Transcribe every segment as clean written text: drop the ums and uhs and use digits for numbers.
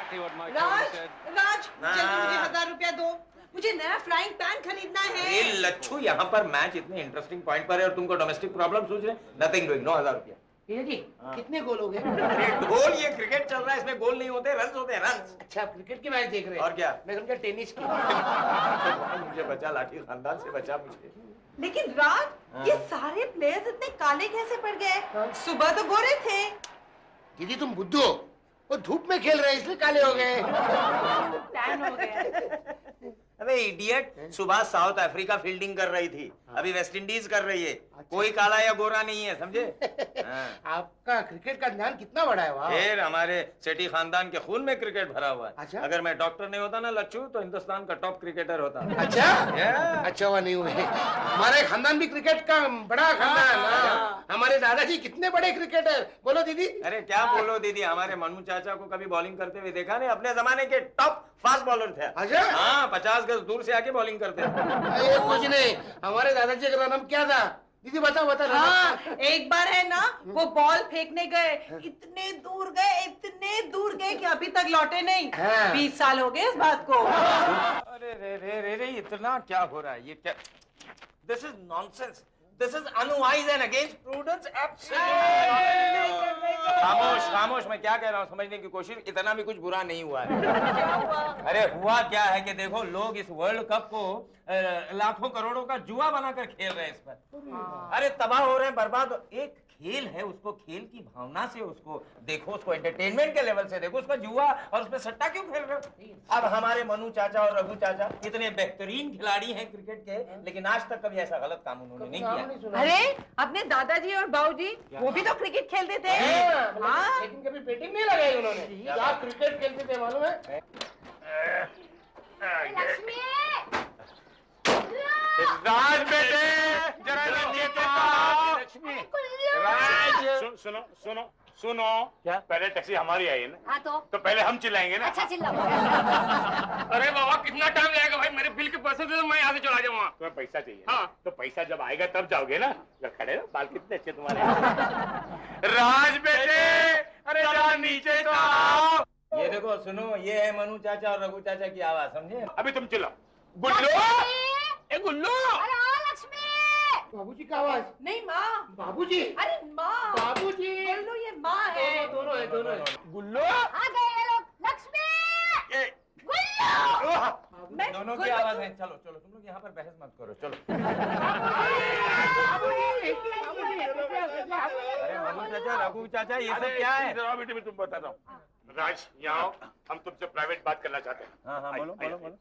exactly what my Raj, colleague said. राज, जल्दी मुझे 1000 रुपया दो। मुझे नया फ्राइंग पैन खरीदना है। अरे लच्छू, यहाँ पर मैच इतने इंटरेस्टिंग पॉइंट पर है और तुमको डोमेस्टिक प्रॉब्लम सूझ रहे? नथिंग डूइंग, 9000 रुपया। जी कितने गोल हो गए? अरे ढोल, ये क्रिकेट चल रहा है, इसमें गोल नहीं होते, रन होते हैं, रन। अच्छा, आप क्रिकेट की मैच देख रहे हैं? और क्या? मैं समझा टेनिस की। मुझे बचा, लाठी खानदान से बचा मुझे। लेकिन राज, ये सारे प्लेयर्स इतने काले कैसे पड़ गए? सुबह तो गोरे थे। दीदी तुम बुद्धू हो, वो धूप में खेल रहे हैं इसलिए काले हो गए। टैन हो गया। अबे इडियट, सुबह साउथ अफ्रीका फील्डिंग कर रही थी, अभी वेस्ट इंडीज कर रही है। कोई काला या गोरा नहीं है, समझे? आपका क्रिकेट का ज्ञान कितना बड़ा है? वाह। फिर हमारे सेठी खानदान के खून में क्रिकेट भरा हुआ है। अच्छा? अगर मैं डॉक्टर नहीं होता ना लच्छू, तो हिंदुस्तान का टॉप क्रिकेटर होता। अच्छा? अच्छा हुआ नहीं हुए। हमारे खानदान भी क्रिकेट का बड़ा खानदान। हमारे दादाजी कितने बड़े क्रिकेटर, बोलो दीदी। अरे क्या बोलो दीदी, हमारे मनु चाचा को कभी बॉलिंग करते हुए देखा नहीं? अपने जमाने के टॉप फास्ट बॉलर थे। अच्छा? हाँ, 50 गज दूर से आके बॉलिंग करते थे। अरे कुछ नहीं, हमारे दादाजी का नाम क्या था? दीदी बताओ बताओ। हाँ, एक बार है ना, वो बॉल फेंकने गए, इतने दूर गए कि अभी तक लौटे नहीं। 20 साल हो गए इस बात को। अरे रे रे रे रे, इतना क्या हो रहा है? ये क्या? This is nonsense, this is unwise and against prudence. खामोश खामोश, मैं क्या कह रहा हूँ समझने की कोशिश। इतना भी कुछ बुरा नहीं हुआ है। अरे हुआ क्या है कि देखो, लोग इस वर्ल्ड कप को लाखों करोड़ों का जुआ बनाकर खेल रहे हैं इस पर। अरे तबाह हो रहे हैं, बर्बाद। एक खेल है, उसको खेल की भावना से उसको देखो, उसको एंटरटेनमेंट के लेवल से देखो। उसका जुआ और उसमें सट्टा क्यों खेल रहे हो? अब हमारे मनु चाचा और रघु चाचा इतने बेहतरीन खिलाड़ी हैं क्रिकेट के, लेकिन आज तक कभी ऐसा गलत काम उन्होंने नहीं किया। अरे अपने दादाजी और बाबूजी वो भी तो क्रिकेट खेलते थे। हाँ, लेकिन कभी बैटिंग नहीं लगाई उन्होंने। क्या क्रिकेट खेलते थे मालूम है? राज बेटे, जरा नीचे तो आओ। राज, सुनो सुनो सुनो। क्या? पहले टैक्सी हमारी आई है ना? हाँ तो पहले हम चिल्लाएंगे ना? अच्छा चिल्लाओ। अरे बाबा, कितना टाइम लगेगा भाई? मेरे बिल के पैसे दे दो, मैं यहाँ से चला जाऊंगा। तुम्हें पैसा चाहिए? हाँ। तो पैसा जब आएगा तब जाओगे ना? खड़े ना, बाल कितने अच्छे तुम्हारे। राज बेटे, अरे जरा नीचे तो आओ। ये देखो, सुनो, ये है मनु चाचा और रघु चाचा की आवाज, समझे? अभी तुम चिल्लाओ। गुल्लू, ए गुल्लू। अरे ओ लक्ष्मी। बाबूजी का आवाज। नहीं माँ। बाबूजी। अरे माँ। बाबूजी। बोलो, ये माँ है। दोनों है, दोनों है। गुल्लू, आ गए ये लोग। लक्ष्मी। गुल्लू। मैं दोनों की आवाज है। चलो चलो, तुम लोग यहाँ पर बहस मत करो, चलो। अरे मनु चाचा, रघु चाचा, ये सब क्या है? इधर आओ बेटे, मैं तुम बताता हूँ। राज, यहाँ आओ, हम तुमसे प्राइवेट बात करना चाहते हैं। हाँ हाँ, बोलो बोलो बोलो।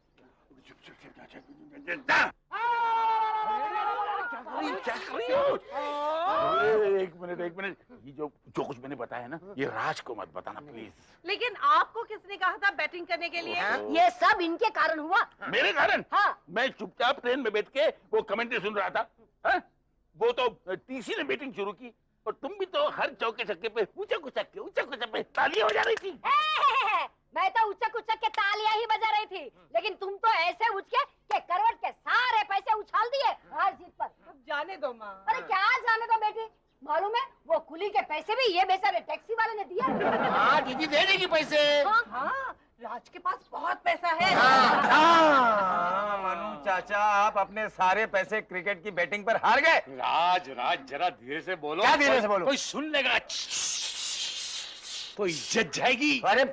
एक मिनट, ये जो कुछ मैंने बताया ना, ये राज को मत बताना प्लीज। लेकिन आपको किसने कहा था बैटिंग करने के लिए? ये सब इनके कारण हुआ। मेरे कारण? हाँ। मैं चुपचाप ट्रेन में बैठ के वो कमेंट्री सुन रहा था। हा? वो तो टीसी ने बैटिंग शुरू की और तुम भी तो हर चौके छक्के पे ऊंचा कुचक पे तालियां हो जा रही थी। मैं तो उचक उचक के तालियां ही बजा रही थी, लेकिन तुम तो ऐसे उचके कि करवट के सारे पैसे उछाल दिए हार जीत पर। अब जाने दो माँ। अरे क्या जाने दो बेटी, मालूम है वो कुली के पैसे भी ये बेचारे टैक्सी वाले ने दिया। हाँ दीदी, दे देगी पैसे। हाँ, राज के पास बहुत पैसा है। हाँ, मनु चाचा, आप अपने सारे पैसे क्रिकेट की बैटिंग पर हार गए। राज जरा धीरे से बोलो। क्या धीरे से बोलो? कोई सुन लेगा तो इज्जत जाएगी। अरे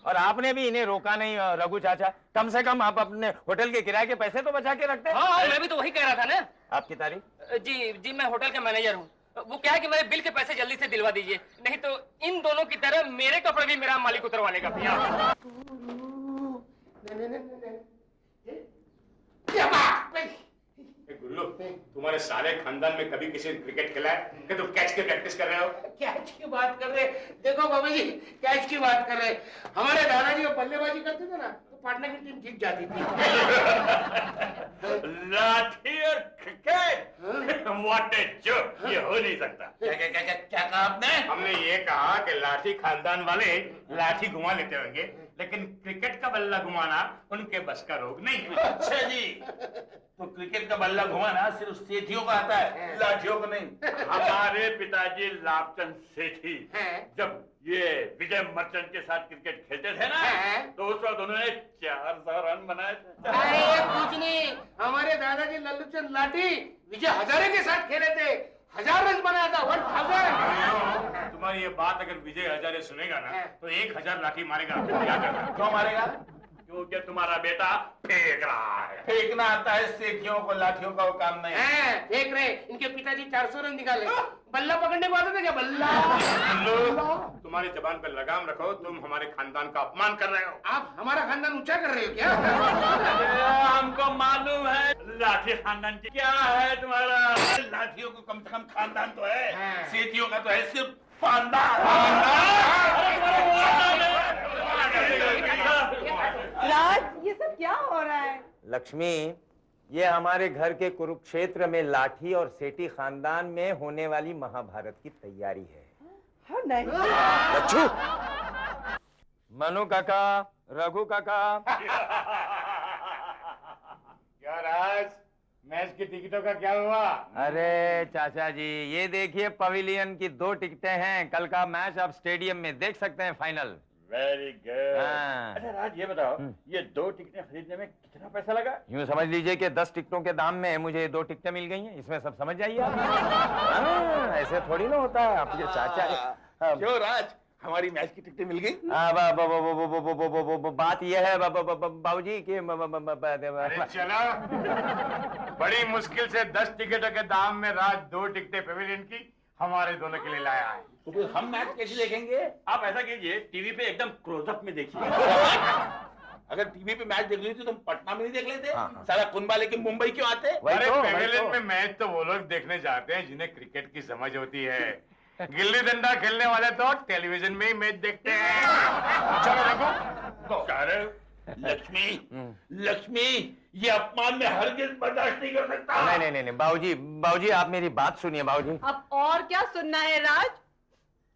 और आपने भी इन्हें रोका नहीं रघु चाचा। कम से कम आप अपने होटल के किराए के पैसे तो बचा के रखते। हाँ, मैं भी तो वही कह रहा था ना। आपकी तारीफ? जी, मैं होटल का मैनेजर हूँ। वो क्या है कि मेरे बिल के पैसे जल्दी से दिलवा दीजिए, नहीं तो इन दोनों की तरह मेरे कपड़े भी मेरा मालिक उतरवा लेगा भैया। गुल्लू, तुम्हारे सारे खानदान में कभी किसी ने क्रिकेट खेला है कि तुम कैच की प्रैक्टिस कर रहे हो? कैच की बात कर रहे? देखो बाबा जी, कैच की बात कर रहे। हमारे दादाजी बल्लेबाजी करते थे ना, तो पाटना की टीम जीत जाती थी। लाठी और क्रिकेट, व्हाट ए जोक! ये हो नहीं सकता। क्या कहा आपने? हमने ये कहा कि लाठी खानदान वाले लाठी घुमा लेते होंगे, लेकिन क्रिकेट का बल्ला घुमाना उनके बस का रोग नहीं है। अच्छा जी, तो क्रिकेट का बल्ला घुमाना सिर्फ सेठियों का आता है, लाठियों को नहीं। हमारे पिताजी लाभचंद सेठी जब ये विजय मर्चेंट के साथ क्रिकेट खेलते थे ना, 200 दोनों ने 400 रन बनाए थे। अरे कुछ नहीं, हमारे दादाजी लल्लू चंद लाठी विजय हजारे के साथ खेले थे, 1000 रन बनाया था, 1000। तुम्हारी ये बात अगर विजय हजारे सुनेगा ना तो 1000 लाठी मारेगा। तुम क्या करना? क्यों मारेगा? क्योंकि तुम्हारा बेटा फेंक रहा है। फेंकना आता है सेठियों को, लाठियों का वो काम नहीं है। देख रहे, इनके पिताजी 400 रन निकाले। बल्ला पकड़ने को आता था क्या? बल्ला। तुम्हारी जबान पर लगाम रखो, तुम हमारे खानदान का अपमान कर रहे हो। आप हमारा खानदान ऊंचा कर रहे हो क्या? हमको मालूम है लाठी खानदान की क्या है तुम्हारा। लाठियों को कम से कम खानदान तो है, हाँ। सेठियों का तो है सिर्फ पांदान। राज, ये सब क्या हो रहा है? लक्ष्मी, ये हमारे घर के कुरुक्षेत्र में लाठी और सेठी खानदान में होने वाली महाभारत की तैयारी है। हाँ, नहीं। बच्चू, मनु काका, रघु काका, क्या राज, मैच की टिकटों का क्या हुआ? अरे चाचा जी, ये देखिए पवेलियन की 2 टिकटें हैं। कल का मैच आप स्टेडियम में देख सकते हैं, फाइनल। Very good. हाँ। अच्छा राज, ये बताओ, ये 2 टिकटें खरीदने में कितना पैसा लगा? यूं समझ लीजिए कि 10 टिकटों के दाम में मुझे 2 टिकटें मिल गई हैं। इसमें सब समझ जाइए आप। हाँ, ऐसे थोड़ी ना होता है। आपके चाचा क्यों राज, हमारी मैच की टिकटें मिल गई? बात यह है बाबूजी कि अरे चलो, बड़ी मुश्किल से 10 टिकटों के दाम में राज 2 टिकटें पेविलियन की हमारे दोनों के लिए लाया है। तो फिर हम मैच कैसे देखेंगे? आप ऐसा कीजिए, टीवी पे एकदम क्लोजअप में देखिए। अगर टीवी पे मैच देख ली थी तो हम पटना में नहीं देख लेते? हाँ। सारा कुनबा लेके मुंबई क्यों आते? अरे पेविलियन में मैच तो वो लोग देखने जाते हैं जिन्हें क्रिकेट की समझ होती है। गिल्ली डंडा खेलने वाले तो टेलीविजन में ही मैच देखते हैं। चलो रघु, क्या रे? लक्ष्मी, लक्ष्मी, ये अपमान में हरगिज बर्दाश्त नहीं कर सकता। नहीं बाबूजी आप मेरी बात सुनिए बाबूजी। अब और क्या सुनना है राज?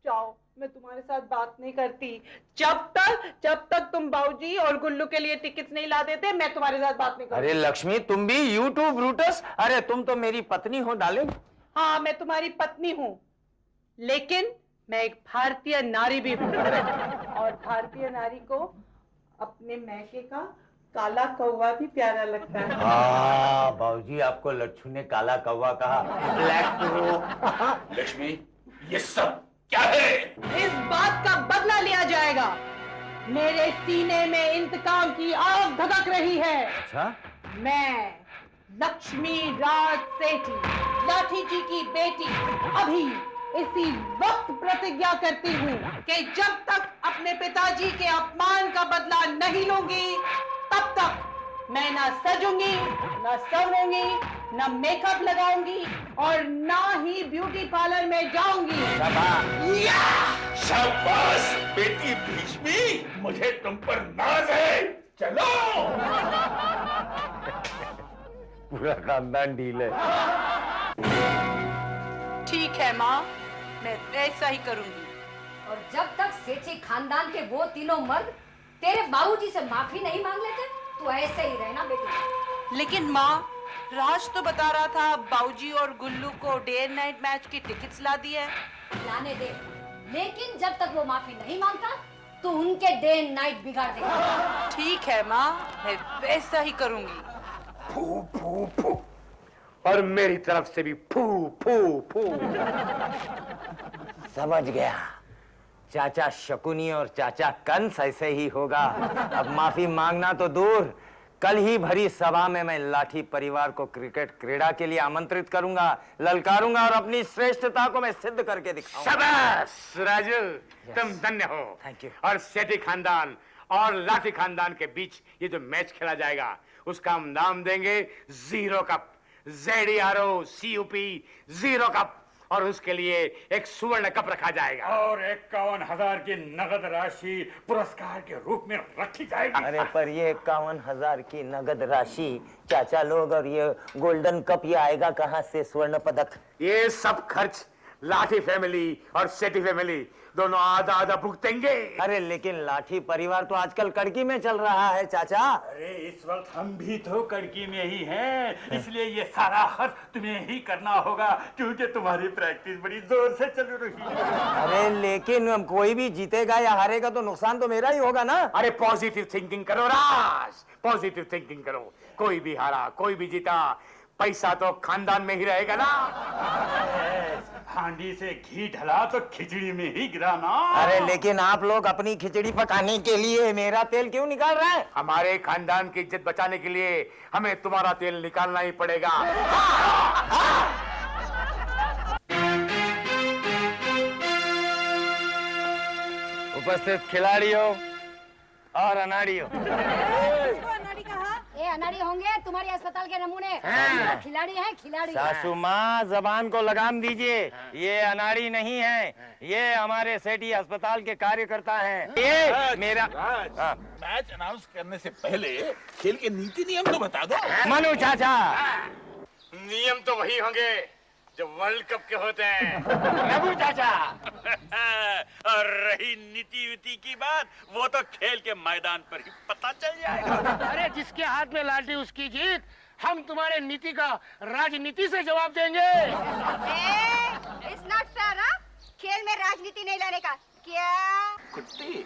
जाओ, मैं तुम्हारे साथ बात नहीं करती। जब तक तुम बाबूजी और गुल्लू के लिए टिकट्स नहीं ला देते, मैं तुम्हारे साथ बात नहीं करती। अरे लक्ष्मी, तुम भी यूट्यूब ब्रूटस। अरे तुम तो मेरी पत्नी हो डार्लिंग। हाँ, मैं तुम्हारी पत्नी हूँ, लेकिन मैं एक भारतीय नारी भी हूँ। और भारतीय नारी को अपने मैके का काला कौवा भी प्यारा लगता है। हाँ बाबूजी, आपको लच्छू ने काला कौवा कहा, ब्लैक तो। लक्ष्मी, ये सब क्या है? इस बात का बदला लिया जाएगा। मेरे सीने में इंतकाम की आग धधक रही है। अच्छा? मैं लक्ष्मी राज सेठी, लाठी जी की बेटी, अभी इसी वक्त प्रतिज्ञा करती हूँ कि जब तक अपने पिताजी के अपमान का बदला नहीं लूंगी, तब तक मैं ना सजूंगी, ना संवरूंगी, ना मेकअप लगाऊंगी और ना ही ब्यूटी पार्लर में जाऊंगी। शाबाश बेटी भीष्मी, मुझे तुम पर नाज है। चलो। पूरा खानदान डील है। ठीक है माँ, मैं ऐसा ही करूंगी। और जब तक सेठी खानदान के वो तीनों मर्द तेरे बाबूजी से माफी नहीं मांग लेते, तू ऐसे ही रहना बेटी। लेकिन माँ, राज तो बता रहा था बाबूजी और गुल्लू को डे एंड नाइट मैच की टिकट्स ला दी है। लाने दे, लेकिन जब तक वो माफी नहीं मांगता, तू उनके डे एंड नाइट बिगाड़ देगा। ठीक है माँ, मैं वैसा ही करूंगी। फू फू फू, और मेरी तरफ से भी फू फू फू। समझ गया, चाचा शकुनी और चाचा कंस ऐसे ही होगा। अब माफी मांगना तो दूर, कल ही भरी सभा में मैं लाठी परिवार को क्रिकेट क्रीड़ा के लिए आमंत्रित करूंगा, ललकारूंगा और अपनी श्रेष्ठता को मैं सिद्ध करके दिखाऊंगा। शाबाश राजू, तुम धन्य हो। Thank you. और सेठी खानदान और लाठी खानदान के बीच ये जो मैच खेला जाएगा, उसका हम नाम देंगे zero cup, ZERO zero cup. और उसके लिए एक सुवर्ण कप रखा जाएगा और 51,000 की नगद राशि पुरस्कार के रूप में रखी जाएगी। अरे पर ये 51,000 की नगद राशि, चाचा लोग, और ये गोल्डन कप, ये आएगा कहाँ से? स्वर्ण पदक? ये सब खर्च लाठी फैमिली और सेठी फैमिली दोनों आधा आधा भुगतेंगे। अरे लेकिन लाठी परिवार तो आजकल कड़की में चल रहा है चाचा। अरे इस वक्त हम भी तो कड़की में ही हैं, इसलिए ये सारा खर्च तुम्हें ही करना होगा क्योंकि तुम्हारी प्रैक्टिस बड़ी जोर से चल रही है। अरे लेकिन कोई भी जीतेगा या हारेगा तो नुकसान तो मेरा ही होगा ना। अरे पॉजिटिव थिंकिंग करो राज, पॉजिटिव थिंकिंग करो। कोई भी हारा कोई भी जीता, पैसा तो खानदान में ही रहेगा ना। हांडी से घी ढला तो खिचड़ी में ही गिराना। अरे लेकिन आप लोग अपनी खिचड़ी पकाने के लिए मेरा तेल क्यों निकाल रहे हैं? हमारे खानदान की इज्जत बचाने के लिए हमें तुम्हारा तेल निकालना ही पड़ेगा। उपस्थित खिलाड़ियों और अनाड़ियों, ये अनाड़ी होंगे तुम्हारे अस्पताल के नमूने। खिलाड़ी हैं खिलाड़ी। सासू माँ जबान को लगाम दीजिए, ये अनाड़ी नहीं है, ये हमारे सेठी अस्पताल के कार्यकर्ता हैं। ये मेरा हाँ। मैच अनाउंस करने से पहले खेल के नीति नियम तो बता दो। मनु चाचा, नियम तो वही होंगे जो वर्ल्ड कप के होते हैं। रघु चाचा, और रही नीति विति की बात, वो तो खेल के मैदान पर ही पता चल जाएगा। अरे जिसके हाथ में लाठी उसकी जीत। हम तुम्हारे नीति का राजनीति से जवाब देंगे। It's not fair. खेल में राजनीति नहीं लाने का क्या? कुट्टी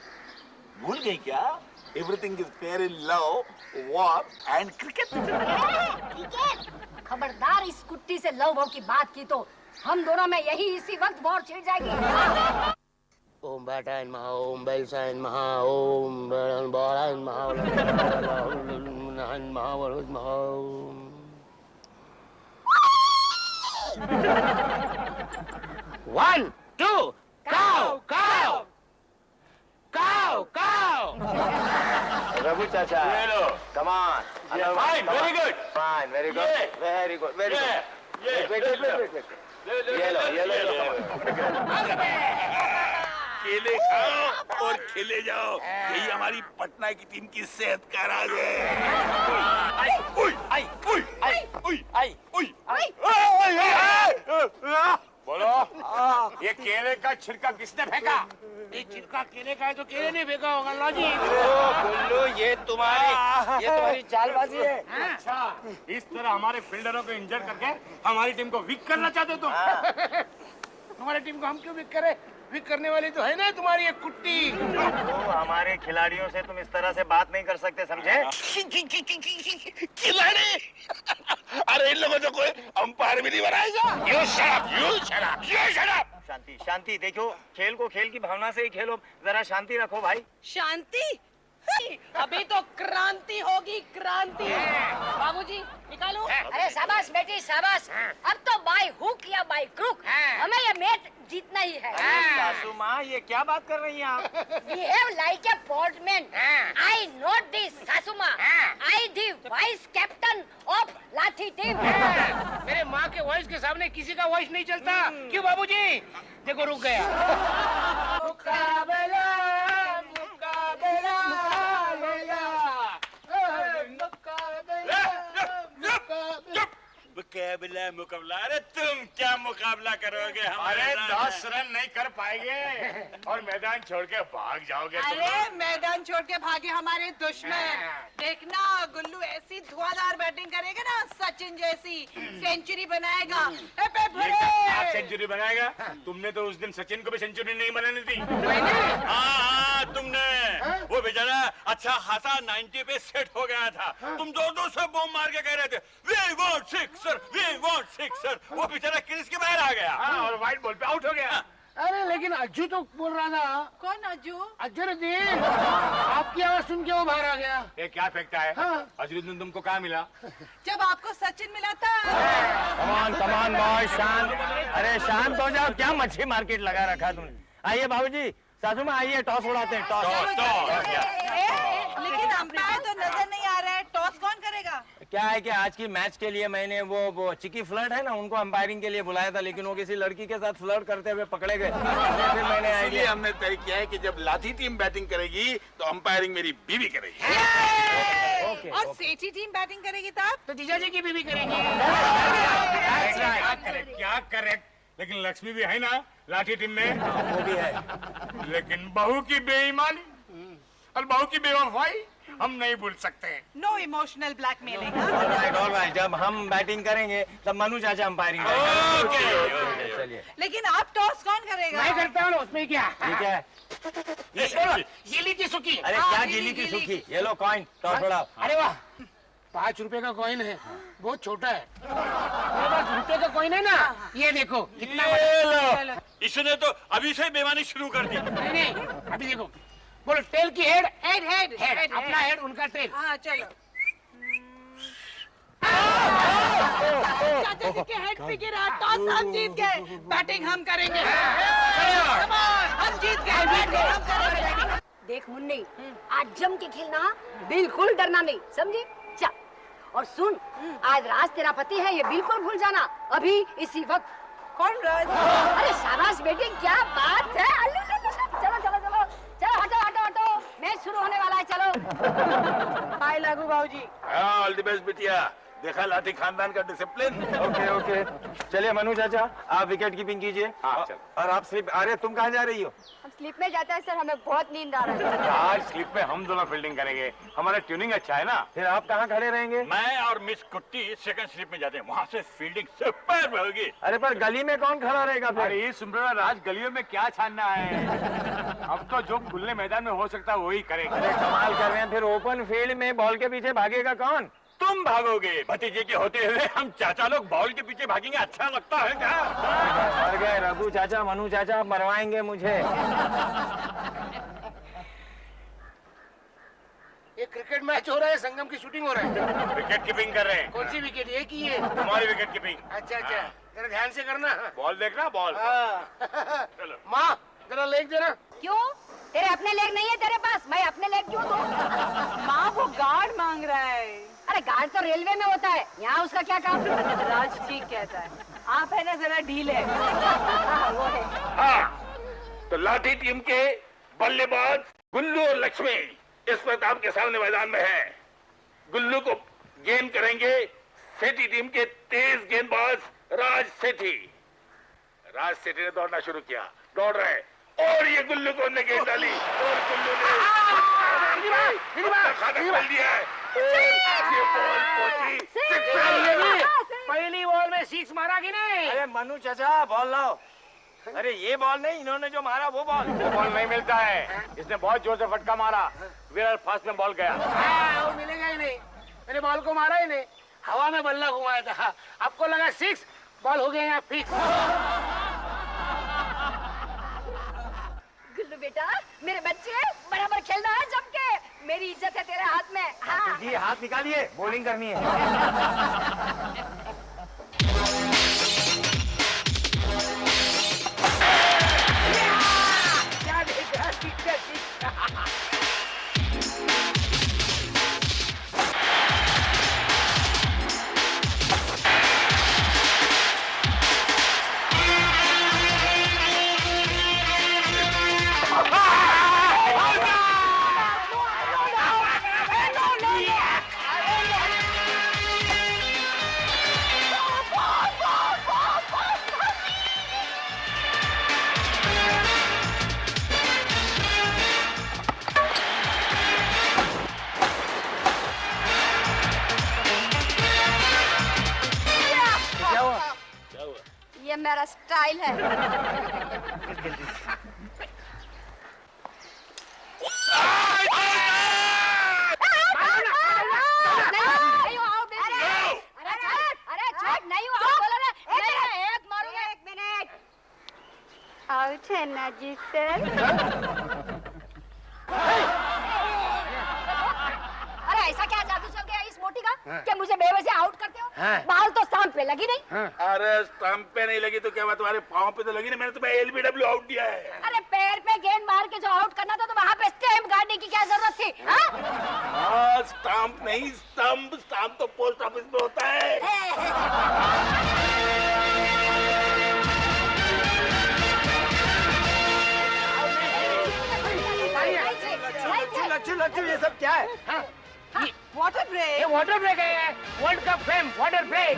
भूल गई क्या? Everything is fair in love, war and cricket. Cricket? खबरदार इस कुट्टी से लव भव की बात की तो हम दोनों में यही इसी वक्त वॉर छिड़ जाएगी। ओम बैठा महा, ओम बैसा महा, ओम बड़ा महा, महा। One, two, cow, cow, cow, cow. Raghu चाचा, कमान, Fine, very good. Fine, very good, very good, very good. ये लो। केले खाओ और खेले जाओ, यही हमारी पटना की टीम की सेहत का राज है। बोलो, ये केले का छिलका किसने फेंका? ये छिलका केले का है तो केले नहीं फेंका होगा लॉजी। गुल्लू, ये तुम्हारी चालबाजी है। अच्छा, इस तरह हमारे फील्डरों को इंजर करके हमारी टीम को वीक करना चाहते हो तुम? हमारी टीम को हम क्यों विक करें? विक करने वाली तो है ना तुम्हारी एक कुट्टी। तो हमारे खिलाड़ियों से तुम इस तरह से बात नहीं कर सकते, समझे? खिलाड़ी अरे इन लोगों को कोई अंपायर भी नहीं बनाएगा। You shut up, you shut up, you shut up. शांति, शांति। देखो, खेल को खेल की भावना से ही खेलो, जरा शांति रखो भाई। शांति? अभी तो क्रांति होगी, क्रांति। बाबूजी निकालो। अरे शाबाश बेटी शाबाश। अब तो बाय हुक या बाय क्रुक हमें ये मैच जीतना ही है। सासू माँ, ये क्या बात कर रही हैं आप? Behave like a sportsman. I not the सासू माँ। I the vice captain of लाठी टीम। मेरे माँ के वॉइस के सामने किसी का वॉइस नहीं चलता। क्यों बाबूजी? देखो रुक गया। मुकाबला, मुकाबला, मुकाबला मुकाबला, अरे तुम क्या मुकाबला करोगे अरे हमारे? 10 रन नहीं कर पाएंगे और मैदान छोड़ के भाग जाओगे तुम। अरे मैदान छोड़ के भागे हमारे दुश्मन। देखना गुल्लू ऐसी धुआंधार बैटिंग करेगा ना, सचिन जैसी सेंचुरी बनाएगा। आप सेंचुरी बनाएगा? तुमने तो उस दिन सचिन को भी सेंचुरी नहीं बनानी थी। हाँ, तुमने वो बेचारा अच्छा खासा 90 पे सेट हो गया था। तुम जोर से बॉम्ब मार के कह रहे थे we want sixer, we want sixer. वो बेचारा क्रीज के बाहर आ गया। हाँ, और व्हाइट बॉल पे आउट हो गया। अरे लेकिन अज्जू तो बोल रहा था। कौन अज्जू? अजरुद्दीन, आपकी आवाज सुन के वो बाहर आ गया। ये क्या फेंकता है? हाँ। अजरुद्दीन तुमको कहाँ मिला? जब आपको सचिन मिला था। कमान कमान बॉय, शांत। अरे शांत हो जाओ, क्या मच्छी मार्केट लगा रखा तुमने? आइए बाबूजी, सासू माँ आइए, टॉस उड़ाते हैं, टॉस। लेकिन अंपायर तो नजर नहीं आ रहा है, टॉस कौन करेगा? क्या है कि आज की मैच के लिए मैंने वो चिकी फ्लर्ट है ना, उनको अंपायरिंग के लिए बुलाया था, लेकिन वो किसी लड़की के साथ फ्लर्ट करते हुए पकड़े गए। फिर मैंने इसलिए हमने तय किया है कि जब लाठी टीम बैटिंग करेगी तो अंपायरिंग मेरी बीवी करेगी। और सेठी टीम बैटिंग करेगी तब? तो जीजा जी की बीवी करेंगी। क्या करे? लेकिन लक्ष्मी भी है ना लाठी टीम में। वो भी है। लेकिन बहू की बेईमानी और बहू की बेवफाई हम नहीं भूल सकते। No emotional blackmailing. All right, जब हम बैटिंग करेंगे तब मनु चाचा अंपायरिंग करेंगे। चलिए लेकिन आप टॉस कौन करेगा? मैं करता हूँ, उसमें क्या? ठीक है। ये लीजिए सुखी। अरे हाँ, क्या गिली, गिली की गिली। सुखी, ये लो कॉइन टॉस उड़ाओ। अरे वाह, 5 रुपए का कॉइन है, बहुत छोटा है। मेरे पास रुपए का कॉइन है ना, ये देखो कितना बड़ा। इसने तो अभी से बेईमानी शुरू कर दी। नहीं नहीं, अभी देखो, बोलो टेल की हेड। हेड हेड हेड अपना हेड, उनका टेल। हाँ चलो। चाचा जी के हेड पे गिरा, टॉस हम जीत गए, बैटिंग हम करेंगे। Come on, हम जीत गए, बैटिंग हम करेंगे। देख मुन्नी, आज जम के खेलना, बिल्कुल डरना नहीं, समझी? चल, और सुन, आज राज तेरा पति है, ये बिल्कुल भूल जाना, अभी इसी वक्त। कौन राज? अरे शाबाश बेटी, क्या बात है। चलो चलो चलो चलो, हटो हटो हटो, मैच शुरू होने वाला है, चलो। बाय लागू बाबूजी। ऑल द बेस्ट बिटिया, देखा लाठी खानदान का डिसिप्लिन। ओके ओके, चलिए मनु चाचा आप विकेट कीपिंग कीजिए। हाँ, चलो। और आप स्लिप, अरे तुम कहाँ जा रही हो? हम स्लीप में जाते हैं सर, हमें बहुत नींद आ रहा है। आज स्लिप में हम दोनों फील्डिंग करेंगे, हमारा ट्यूनिंग अच्छा है ना। फिर आप कहाँ खड़े रहेंगे? मैं और मिस कुट्टी सेकंड स्लिप में जाते हैं, वहाँ से फील्डिंग सुपर होगी। अरे पर गली में कौन खड़ा रहेगा फिर? अरे ये सुमरा राज गलियों में क्या छानना है। अब तो जो खुले मैदान में हो सकता है वही करेंगे। अरे कमाल कर रहे हैं, फिर ओपन फील्ड में बॉल के पीछे भागेगा कौन? तुम भागोगे, भतीजे के होते हुए हम चाचा लोग बॉल के पीछे भागेंगे, अच्छा लगता है क्या? मर गए रघु चाचा, मनु चाचा, आप मरवाएंगे मुझे। ये क्रिकेट मैच हो रहा है, संगम की शूटिंग हो रहा है। विकेट कीपिंग कर रहे हैं। कौन सी विकेट? ये की है। तुम्हारी विकेट कीपिंग। अच्छा अच्छा, जरा ध्यान से करना। बॉल देखना, बॉल। हाँ। चलो। माँ जरा लेग देना। क्यों? तेरे अपने लेग नहीं है तेरे पास, मैं अपने लेग क्यों दूं? माँ वो गार्ड मांग रहा है। अरे गार्ड तो रेलवे में होता है, यहाँ उसका क्या काम? राज ठीक कहता है, आप है ना जरा ढीले। हाँ, वो है। हाँ, तो लाठी टीम के बल्लेबाज गुल्लू और लक्ष्मी इस वक्त आपके सामने मैदान में है। गुल्लू को गेंद करेंगे सेठी टीम के तेज गेंदबाज राज सेठी। राज सेठी ने दौड़ना शुरू किया, दौड़ रहे, और ये गुल्लू को उन्हें गेंद डाली और गुल्लू ने खाता खोल दिया है और ये बॉल पहुंची सिक्सर। पहली बॉल में 6 मारा कि नहीं? अरे मनु चाचा बॉल लाओ। अरे ये बॉल नहीं, इन्होंने जो मारा वो बॉल। वो बॉल नहीं मिलता है, इसने बहुत जोर से फटका मारा, विराट फास्ट में बॉल गया। हाँ, वो मिलेगा ही नहीं, मैंने बॉल को मारा ही नहीं, हवा में बल्ला घुमाया था। आपको लगा 6, बॉल हो गया यहाँ फिक्स। गुल्लू बेटा, मेरे बच्चे, बराबर खेलना है जम के, मेरी इज्जत है तेरे हाथ में। हाँ। जी हाथ निकालिए, बॉलिंग करनी है। क्या देखा? Sixer, sixer. ये मेरा स्टाइल है। नहीं हुआ आउट। अरे छोड़, नहीं हुआ आउट बोला ना। नहीं, एक मारूंगा। 1 मिनट। आउट है ना जी सर? अरे ऐसा क्या जादू चल गया इस मोटी का कि मुझे बेवजह आउट करते हो? बाल तो स्टंप पे लगी नहीं। अरे स्टंप पे नहीं लगी तो क्या बात, तुम्हारे पाँव पे तो लगी ना, मैंने तुम्हें LBW आउट दिया है। अरे पैर पे गेंद मार के जो आउट करना था तो वहाँ पे स्टैम्प गाड़ने की क्या जरूरत थी? हाँ? स्टंप नहीं, स्टंप। स्टंप तो पोस्ट ऑफिस में होता है। लच्छू लच्छू ये सब क्या है? वाटर ब्रेक ये वाटर ब्रेक है, world cup fame water break.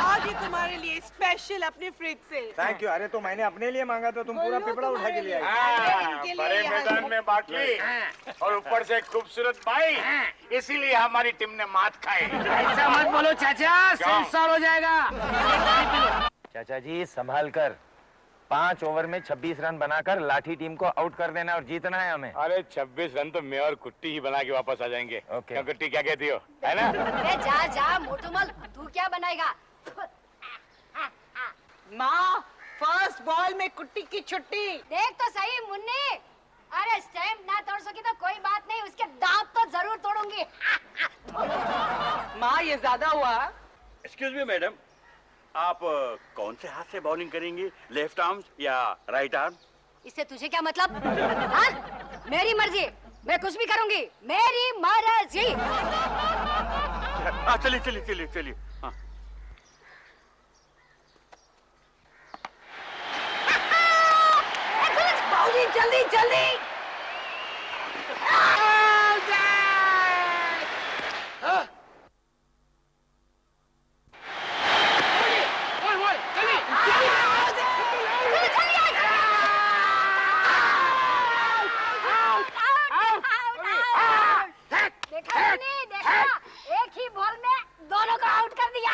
आज ये तुम्हारे लिए स्पेशल अपने फ्रिज से। Thank you. अरे तो मैंने अपने लिए मांगा था, तुम पूरा बोलो पिपड़ा उठा के ले आई। इनके लिए बड़े यहाँ मैदान में बाटली और ऊपर से खूबसूरत बाई, इसीलिए हमारी टीम ने मात खाई। ऐसा मत बोलो चाचा, सेंसर हो जाएगा। चाचा जी संभाल कर, 5 ओवर में 26 रन बनाकर लाठी टीम को आउट कर देना और जीतना है हमें। अरे 26 रन तो मैं और कुट्टी ही बना के वापस आ जाएंगे। ओके। क्या कुट्टी, क्या कहती हो, है ना? अरे जा जा मोटूमल, तू क्या बनाएगा? माँ, फर्स्ट बॉल में कुट्टी की छुट्टी। देख तो सही मुन्नी, अरे स्टैम्प ना तोड़ सकी तो कोई बात नहीं, उसके दांत तो जरूर तोड़ूंगी। माँ, ये ज्यादा हुआ। एक्सक्यूज मी मैडम, आप कौन से हाथ से बॉलिंग करेंगी, लेफ्ट आर्म या राइट आर्म? इससे तुझे क्या मतलब? हाँ? मेरी मर्जी, मैं कुछ भी करूंगी, मेरी मर्जी। चलिए चलिए चलिए चलिए। हाँ। बाउली, जल्दी जल्दी। देखा नहीं देखा, एक ही बॉल में दोनों को आउट कर दिया।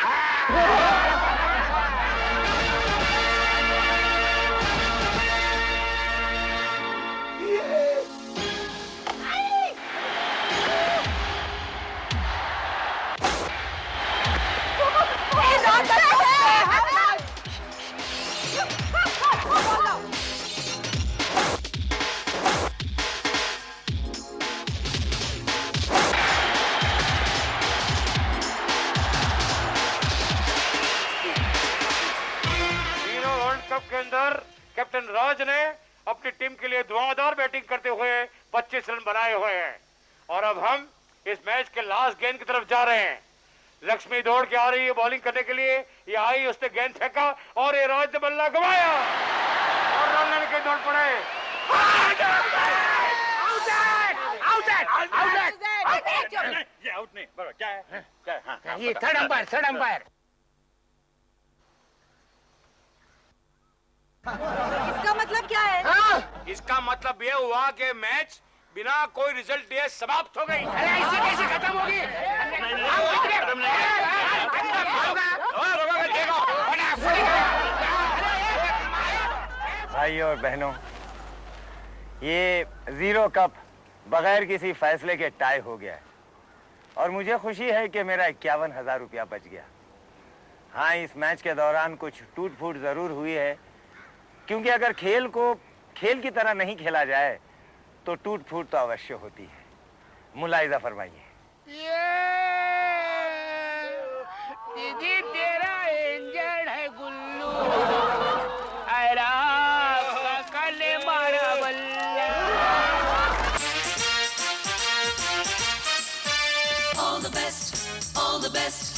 तीनों वर्ल्ड कप के अंदर कैप्टन राज ने अपनी टीम के लिए धुआंधार बैटिंग करते हुए 25 रन बनाए हुए हैं और अब हम इस मैच के लास्ट गेंद की तरफ जा रहे हैं। लक्ष्मी दौड़ के आ रही है बॉलिंग करने के लिए, ये आई, उसने गेंद फेंका और ये राज ने बल्ला घुमाया और रन लेने के दौड़ पड़े। ये आउट नहीं, बराबर, क्या है? क्या है? हाँ, ये थर्ड अंपायर, थर्ड अंपायर। इसका मतलब क्या है? इसका मतलब ये हुआ कि मैच बिना कोई रिजल्ट दिए समाप्त हो गई। अरे ऐसे कैसे खत्म होगी? भाइयों और बहनों, ये जीरो कप बगैर किसी फैसले के टाई हो गया है और मुझे खुशी है कि मेरा 51,000 रुपया बच गया। हाँ, इस मैच के दौरान कुछ टूट फूट जरूर हुई है, क्योंकि अगर खेल को खेल की तरह नहीं खेला जाए तो टूट फूट तो अवश्य होती है। मुलाहिजा फरमाइए। दीदी तेरा इंजन है गुल्लू, कल मारा बल्ला। All the best, all the best.